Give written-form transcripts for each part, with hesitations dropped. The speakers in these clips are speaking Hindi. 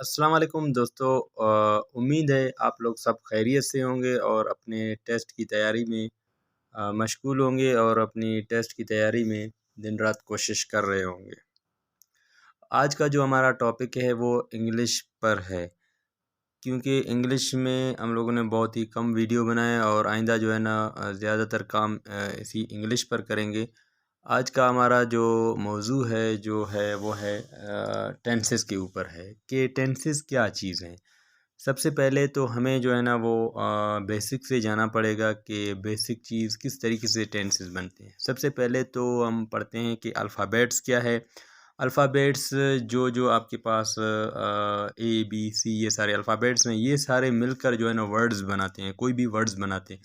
अस्सलाम वालेकुम दोस्तों। उम्मीद है आप लोग सब खैरियत से होंगे और अपने टेस्ट की तैयारी में मशगूल होंगे और अपनी टेस्ट की तैयारी में दिन रात कोशिश कर रहे होंगे। आज का जो हमारा टॉपिक है वो इंग्लिश पर है, क्योंकि इंग्लिश में हम लोगों ने बहुत ही कम वीडियो बनाए और आइंदा जो है ना ज़्यादातर काम इसी इंग्लिश पर करेंगे। आज का हमारा जो मौजू है वो है टेंसेस के ऊपर है कि टेंसेस क्या चीज़ हैं। सबसे पहले तो हमें जो है ना वो बेसिक से जाना पड़ेगा कि बेसिक चीज़ किस तरीके से टेंसेस बनते हैं। सबसे पहले तो हम पढ़ते हैं कि अल्फ़ाबेट्स क्या है। अल्फ़ाबेट्स जो आपके पास ए बी सी ये सारे अल्फ़ाबेट्स हैं, ये सारे मिलकर जो है ना वर्ड्स बनाते हैं, कोई भी वर्ड्स बनाते हैं।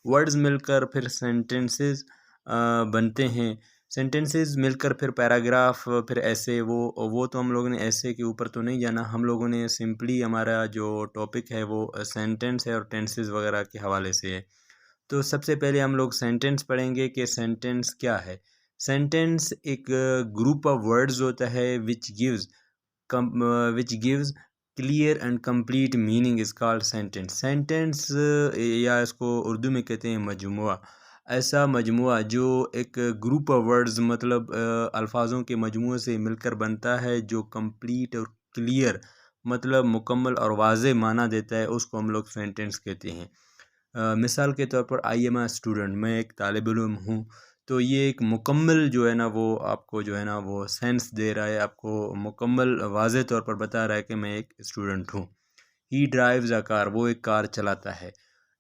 वर्ड्स मिलकर फिर सेंटेंसेस बनते हैं। सेंटेंसेस मिलकर फिर पैराग्राफ फिर ऐसे वो तो हम लोगों ने ऐसे के ऊपर तो नहीं जाना। हम लोगों ने सिंपली हमारा जो टॉपिक है वो सेंटेंस है और टेंसेस वगैरह के हवाले से है। तो सबसे पहले हम लोग सेंटेंस पढ़ेंगे कि सेंटेंस क्या है। सेंटेंस एक ग्रुप ऑफ वर्ड्स होता है which gives clear and complete meaning is called sentence. Sentence या इसको उर्दू में कहते हैं मजमुआ। ऐसा मजमुआ जो एक ग्रुप ऑफ वर्ड्स मतलब अल्फाजों के मजमूए से मिलकर बनता है, जो कंप्लीट और क्लियर मतलब मुकम्मल और वाज़े माना देता है, उसको हम लोग सेंटेंस कहते हैं। मिसाल के तौर पर आई एम अ स्टूडेंट, मैं एक तालिब इल्म हूँ। तो ये एक मुकम्मल जो है ना वो आपको जो है ना वो सेंस दे रहा है, आपको मुकम्मल वाज़े तौर पर बता रहा है कि मैं एक स्टूडेंट हूँ। ही ड्राइव्स अ कार, वो एक कार चलाता है।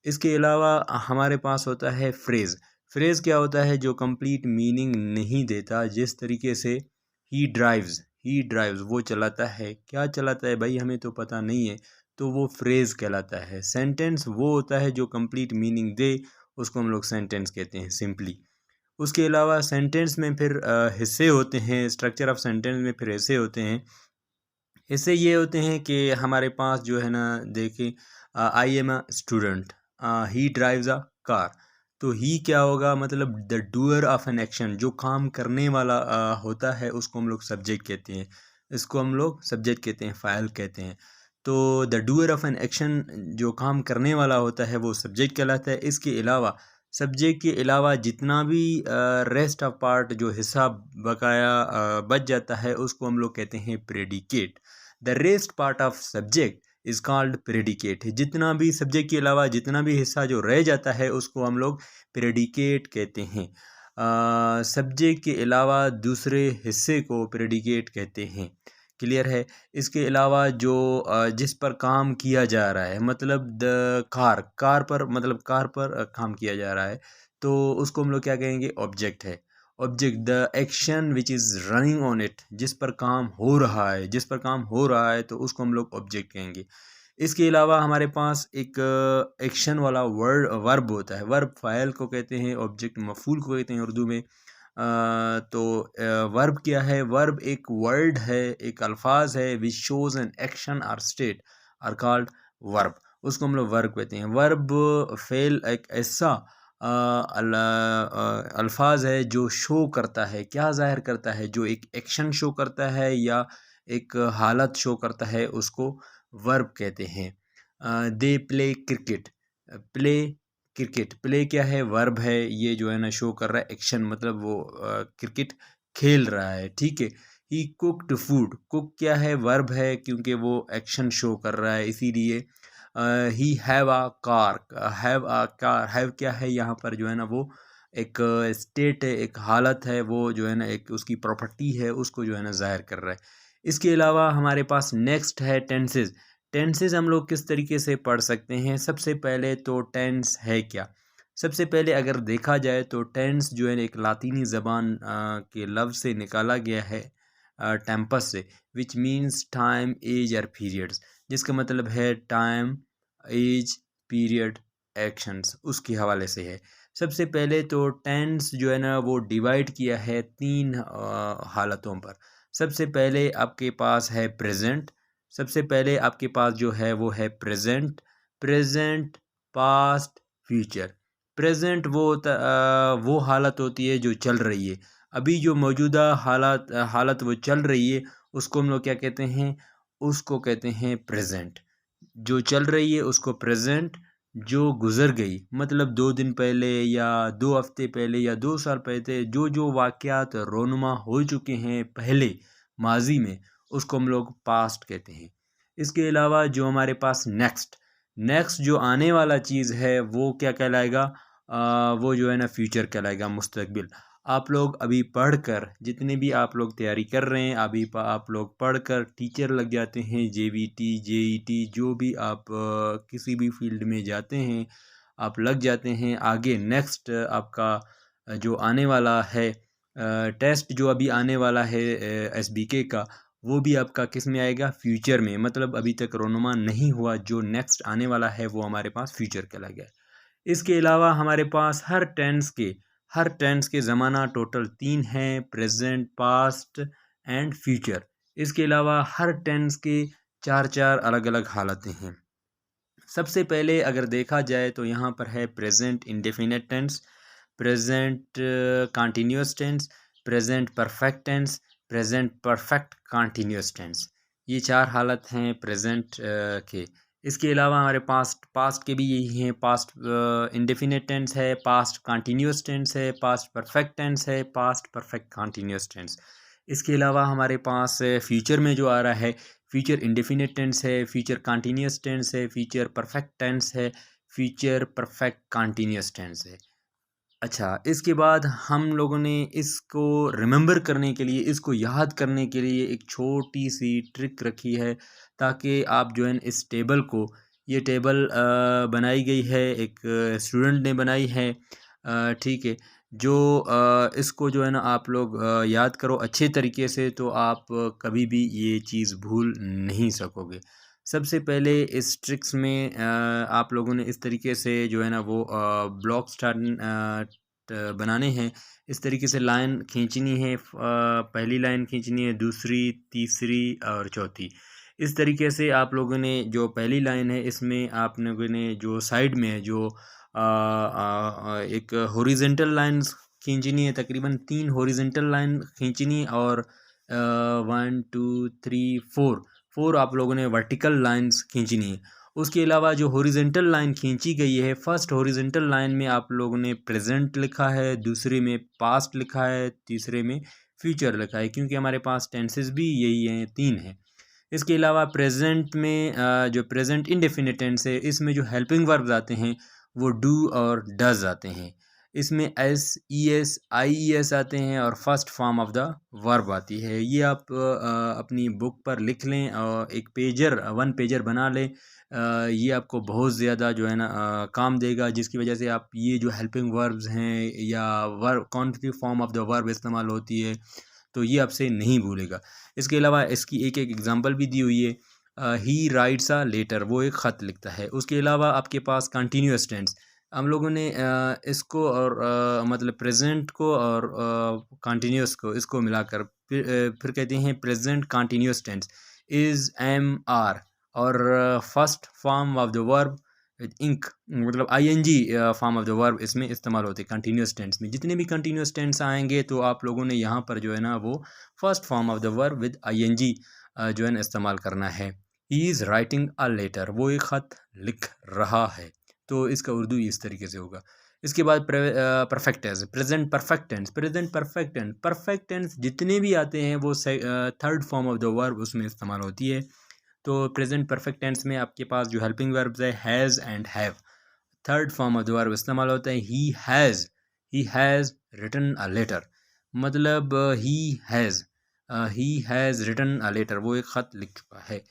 इसके अलावा हमारे पास होता है फ्रेज़। फ्रेज़ क्या होता है? जो कंप्लीट मीनिंग नहीं देता। जिस तरीके से ही ड्राइव्स वो चलाता है। क्या चलाता है भाई, हमें तो पता नहीं है, तो वो फ्रेज़ कहलाता है। सेंटेंस वो होता है जो कंप्लीट मीनिंग दे, उसको हम लोग सेंटेंस कहते हैं सिंपली। उसके अलावा सेंटेंस में फिर हिस्से होते हैं। स्ट्रक्चर ऑफ सेंटेंस में फिर हिस्से होते हैं। इससे ये होते हैं कि हमारे पास जो है ना देखिए, I am a student, he drives a car. तो ही क्या होगा? मतलब the doer of an action, जो काम करने वाला होता है, उसको हम लोग सब्जेक्ट कहते हैं। इसको हम लोग सब्जेक्ट कहते हैं, फ़ाइल कहते हैं। तो the doer of an action, जो काम करने वाला होता है, वो सब्जेक्ट कहलाता है। इसके अलावा सब्जेक्ट के अलावा जितना भी रेस्ट ऑफ पार्ट जो हिस्सा बकाया बच जाता है, उसको हम लोग कहते हैं predicate. The rest part of subject is called predicate. जितना भी सब्जेक्ट के अलावा जितना भी हिस्सा जो रह जाता है, उसको हम लोग प्रेडिकेट कहते हैं। सब्जेक्ट के अलावा दूसरे हिस्से को प्रेडिकेट कहते हैं। क्लियर है? इसके अलावा जो जिस पर काम किया जा रहा है, मतलब द कार पर, मतलब कार पर काम किया जा रहा है, तो उसको हम लोग क्या कहेंगे? ऑब्जेक्ट है। Object the action which is running on it, जिस पर काम हो रहा है, तो उसको हम लोग ऑब्जेक्ट कहेंगे। इसके अलावा हमारे पास एक एक्शन वाला वर्ब होता है। वर्ब फ़ाइल को कहते हैं, ऑब्जेक्ट मफ़ूल को कहते हैं उर्दू में। तो वर्ब क्या है? वर्ब एक वर्ड है, एक अल्फाज है विच शोज़ एन एक्शन और स्टेट आर कॉल्ड वर्ब। उसको हम लोग वर्ब कहते हैं। वर्ब फ़ेल एक ऐसा अल्फाज है जो शो करता है, क्या ज़ाहिर करता है? जो एक एक्शन शो करता है या एक हालत शो करता है, उसको वर्ब कहते हैं। They play cricket, play cricket, play क्या है? वर्ब है। ये जो है ना शो कर रहा है एक्शन, मतलब वो क्रिकेट खेल रहा है, ठीक है। ही कुक्ड फूड, कुक क्या है? वर्ब है, क्योंकि वो एक्शन शो कर रहा है, इसीलिए। He have a car, have क्या है? यहाँ पर जो है ना वो एक स्टेट है, एक हालत है, वो जो है ना एक उसकी प्रॉपर्टी है, उसको जो है ना ज़ाहिर कर रहा है। इसके अलावा हमारे पास नेक्स्ट है टेंसेस। टेंसेस हम लोग किस तरीके से पढ़ सकते हैं? सबसे पहले तो टेंस है क्या? सबसे पहले अगर देखा जाए तो टेंस जो है एक लातीनी ज़बान के लफ्ज़ से निकाला गया है, टेम्पस से, विच मीन्स टाइम, एज और पीरियड्स, जिसका मतलब है टाइम, एज, पीरियड, एक्शंस, उसके हवाले से है। सबसे पहले तो टेंस जो है ना वो डिवाइड किया है तीन हालतों पर। सबसे पहले आपके पास है प्रेजेंट। सबसे पहले आपके पास जो है वो है present. Present, past, future. Present वो हालत होती है जो चल रही है। अभी जो मौजूदा हालत वो चल रही है, उसको हम लोग क्या कहते हैं? उसको कहते हैं प्रेजेंट। जो चल रही है उसको प्रेजेंट, जो गुज़र गई मतलब 2 दिन पहले या 2 हफ़्ते पहले या 2 साल पहले जो वाक़यात रोनुमा हो चुके हैं पहले माज़ी में, उसको हम लोग पास्ट कहते हैं। इसके अलावा जो हमारे पास नेक्स्ट जो आने वाला चीज़ है वो क्या कहलाएगा? वो जो है ना फ्यूचर कहलाएगा, मुस्तकबिल। आप लोग अभी पढ़कर, जितने भी आप लोग तैयारी कर रहे हैं, अभी आप लोग पढ़कर टीचर लग जाते हैं, जेवीटी, जेईटी, जो भी आप किसी भी फील्ड में जाते हैं, आप लग जाते हैं। आगे नेक्स्ट आपका जो आने वाला है टेस्ट, जो अभी आने वाला है एसबीके का, वो भी आपका किस में आएगा? फ्यूचर में। मतलब अभी तक रोनुमा नहीं हुआ, जो नेक्स्ट आने वाला है वो हमारे पास फ्यूचर कहला गया। इसके अलावा हमारे पास हर टेंस के ज़माना टोटल 3 हैं, प्रेजेंट, पास्ट एंड फ्यूचर। इसके अलावा हर टेंस के 4-4 अलग-अलग हालतें हैं। सबसे पहले अगर देखा जाए तो यहाँ पर है present indefinite tense, present continuous tense, present perfect tense, present perfect continuous tense. ये 4 हालत हैं प्रेजेंट के। इसके अलावा हमारे पास्ट के भी यही हैं। पास्ट इंडेफिनिट टेंस है, पास्ट कंटीन्यूअस टेंस है, पास्ट परफेक्ट टेंस है, पास्ट परफेक्ट कंटीन्यूअस टेंस। इसके अलावा हमारे पास फ्यूचर में जो आ रहा है, फ्यूचर इंडेफिनिट टेंस है, फ्यूचर कंटीन्यूअस टेंस है, फ्यूचर परफेक्ट टेंस है, फ्यूचर परफेक्ट कंटीन्यूअस टेंस है। अच्छा, इसके बाद हम लोगों ने इसको रिमेंबर करने के लिए, इसको याद करने के लिए एक छोटी-सी ट्रिक रखी है, ताकि आप जो है इस टेबल को, ये टेबल बनाई गई है, एक स्टूडेंट ने बनाई है, ठीक है। जो इसको जो है ना आप लोग याद करो अच्छे तरीके से, तो आप कभी भी ये चीज़ भूल नहीं सकोगे। सबसे पहले इस ट्रिक्स में आप लोगों ने इस तरीके से जो है ना वो ब्लॉक बनाने हैं। इस तरीके से लाइन खींचनी है, पहली लाइन खींचनी है, दूसरी, तीसरी और चौथी। इस तरीके से आप लोगों ने जो पहली लाइन है, इसमें आप लोगों ने जो साइड में जो एक हॉरिजॉन्टल लाइन्स खींचनी है, तकरीबन 3 हॉरिजॉन्टल लाइन खींचनी, और 1 2 3 4 आप लोगों ने वर्टिकल लाइन्स खींचनी है। उसके अलावा जो हॉरिजॉन्टल लाइन खींची गई है, फर्स्ट हॉरिजॉन्टल लाइन में आप लोगों ने प्रेजेंट लिखा है, दूसरे में पास्ट लिखा है, तीसरे में फ्यूचर लिखा है, क्योंकि हमारे पास टेंसेस भी यही हैं, 3 हैं। इसके अलावा प्रेजेंट में जो प्रेजेंट इंडेफिनिट टेंस है, इसमें जो हेल्पिंग वर्ब्स आते हैं वो डू और डज आते हैं। इसमें एस, ई एस, आई ई एस आते हैं, और first form of the verb आती है। ये आप अपनी बुक पर लिख लें और एक पेजर, 1 पेजर बना लें। ये आपको बहुत ज़्यादा जो है ना काम देगा, जिसकी वजह से आप ये जो हेल्पिंग वर्ब्स हैं या वर्ब कौन सी फॉर्म ऑफ द वर्ब इस्तेमाल होती है, तो ये आपसे नहीं भूलेगा। इसके अलावा इसकी एक एग्जांपल भी दी हुई है। ही राइट्स अ लेटर, वो एक ख़त लिखता है। उसके अलावा आपके पास कंटिन्यूअस टेंस, हम लोगों ने इसको और मतलब प्रेजेंट को और कंटिन्यूअस को, इसको मिलाकर फिर कहते हैं present continuous tense is, am, are, और first form of the verb ing, मतलब ING form of the verb इसमें इस्तेमाल होते हैं कंटिन्यूअस टेंस में। जितने भी कंटिन्यूअस टेंस आएंगे तो आप लोगों ने यहाँ पर जो है ना वो first form of the verb with ING जो है ना इस्तेमाल करना है। He is writing a letter, वो एक ख़त लिख रहा है, तो इसका उर्दू इस तरीके से होगा। इसके बाद perfect tense, present perfect tense, present perfect tense, perfect tense जितने भी आते हैं वो third form of the verb उसमें इस्तेमाल होती है। तो प्रेजेंट परफेक्ट टेंस में आपके पास जो हेल्पिंग वर्ब्स है has and have, third form of the verb इस्तेमाल होता है he has written a letter, मतलब he has written a letter, वो एक ख़त लिख चुका है।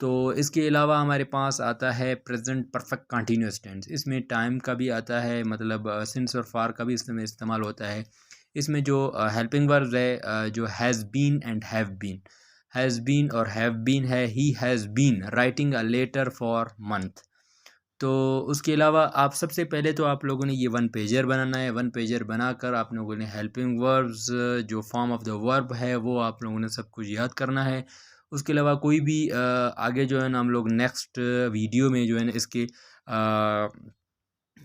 तो इसके अलावा हमारे पास आता है प्रेजेंट परफेक्ट कंटिन्यूअस टेंस, इसमें टाइम का भी आता है, मतलब सिंस और फार का भी इसमें इस्तेमाल होता है। इसमें जो हेल्पिंग वर्ब्स है जो has been and has been और हैव बीन है। He has been writing a letter for month. तो उसके अलावा आप सबसे पहले तो आप लोगों ने ये 1 पेजर बनाना है। 1 पेजर बनाकर आप लोगों ने हेल्पिंग वर्ब्स जो फॉर्म ऑफ द वर्ब है वो आप लोगों ने सब कुछ याद करना है। उसके अलावा कोई भी आगे जो है ना हम लोग नेक्स्ट वीडियो में जो है ना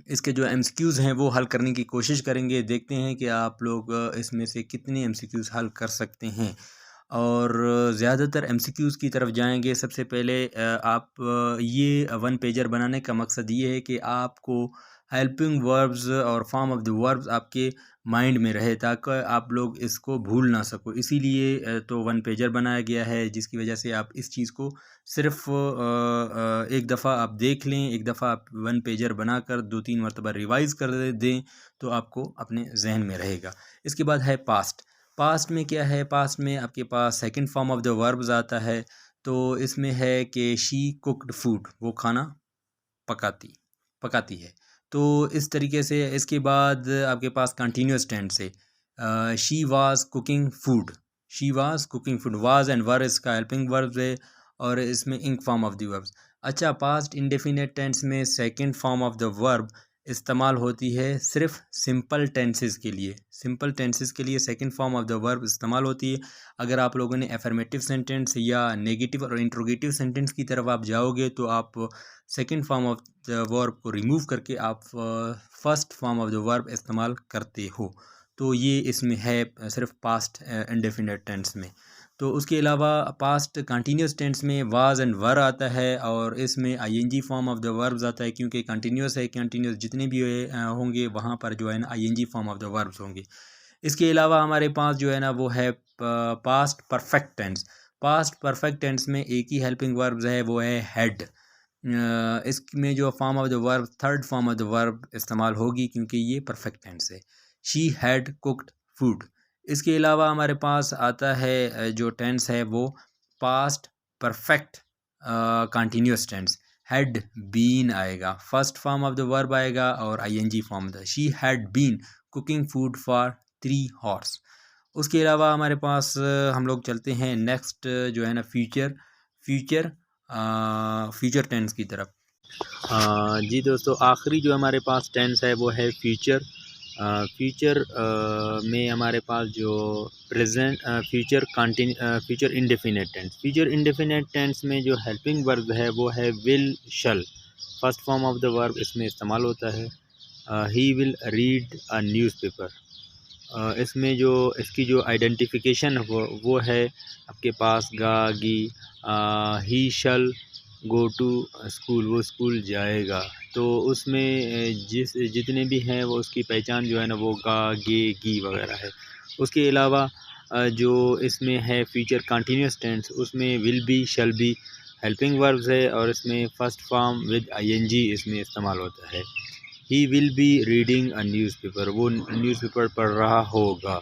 इसके जो एमसीक्यूज़ हैं वो हल करने की कोशिश करेंगे। देखते हैं कि आप लोग इसमें से कितने एमसीक्यूज़ हल कर सकते हैं। और ज़्यादातर एमसीक्यूज़ की तरफ जाएंगे। सबसे पहले आप ये वन पेजर बनाने का मकसद ये है कि आपको हेल्पिंग वर्ब्स और फॉर्म ऑफ द वर्ब्स आपके माइंड में रहे, ताकि आप लोग इसको भूल ना सको। इसीलिए तो वन पेजर बनाया गया है, जिसकी वजह से आप इस चीज़ को सिर्फ एक दफ़ा आप देख लें, एक दफ़ा आप वन पेजर बनाकर 2-3 मरतबा रिवाइज़ कर दें, तो आपको अपने जहन में रहेगा। इसके बाद है पास्ट। पास्ट में क्या है? पास्ट में आपके पास second form of the verbs आता है। तो इसमें है कि शी कुक्ड फूड, वो खाना पकाती पकाती है। तो इस तरीके से इसके बाद आपके पास कंटिन्यूअस टेंस है। She was cooking food, she was cooking food, was and were इसका हेल्पिंग वर्ब्स है और इसमें ing form of the verbs. अच्छा, पास्ट इंडेफिनिट टेंस में second form of the verb इस्तेमाल होती है सिर्फ सिंपल टेंसेस के लिए। सिंपल टेंसेस के लिए second form of the verb इस्तेमाल होती है। अगर आप लोगों ने अफर्मेटिव सेंटेंस या नेगेटिव और इंट्रोगेटिव सेंटेंस की तरफ आप जाओगे, तो आप second form of the verb को रिमूव करके आप first form of the verb इस्तेमाल करते हो। तो ये इसमें है सिर्फ पास्ट इंडेफिनिट टेंस में। तो उसके अलावा पास्ट कंटिन्यूस टेंस में वाज एंड वर आता है और इसमें ING form of the verbs आता है, क्योंकि कंटिन्यूस है। कंटिन्यूस जितने भी होंगे वहाँ पर जो है ना ING form of the verbs होंगे। इसके अलावा हमारे पास जो है ना वो है past perfect tense. Past perfect tense में एक ही हेल्पिंग वर्ब्स है, वो है हैड। इसमें जो form of the verb third form of the verb इस्तेमाल होगी, क्योंकि ये परफेक्ट टेंस है। She had cooked food. इसके अलावा हमारे पास आता है जो टेंस है वो past perfect continuous tense. Had been आएगा, first form of the verb आएगा और ING form the. She had been cooking food for 3 hours. उसके अलावा हमारे पास हम लोग चलते हैं नेक्स्ट जो है ना फ्यूचर फ्यूचर फ्यूचर टेंस की तरफ। जी दोस्तों, आखिरी जो हमारे पास टेंस है वो है फ्यूचर। फ्यूचर में हमारे पास जो present future indefinite tense. Future indefinite tense में जो हेल्पिंग वर्ब है वो है will shall. First form of the verb इसमें इस्तेमाल होता है। He will read a newspaper. इसमें जो इसकी जो आइडेंटिफिकेशन वो है आपके पास गा गी। ही शल गो टू स्कूल, वो स्कूल जाएगा। तो उसमें जितने भी हैं वो उसकी पहचान जो है ना वो गा गे गी वगैरह है। उसके अलावा जो इसमें है फ्यूचर कंटिन्यूस टेंस, उसमें will be shall be helping verbs है और इसमें फर्स्ट फॉर्म विद आईएनजी इसमें इस्तेमाल होता है। He will be reading a newspaper, वो न्यूज़पेपर पढ़ रहा होगा।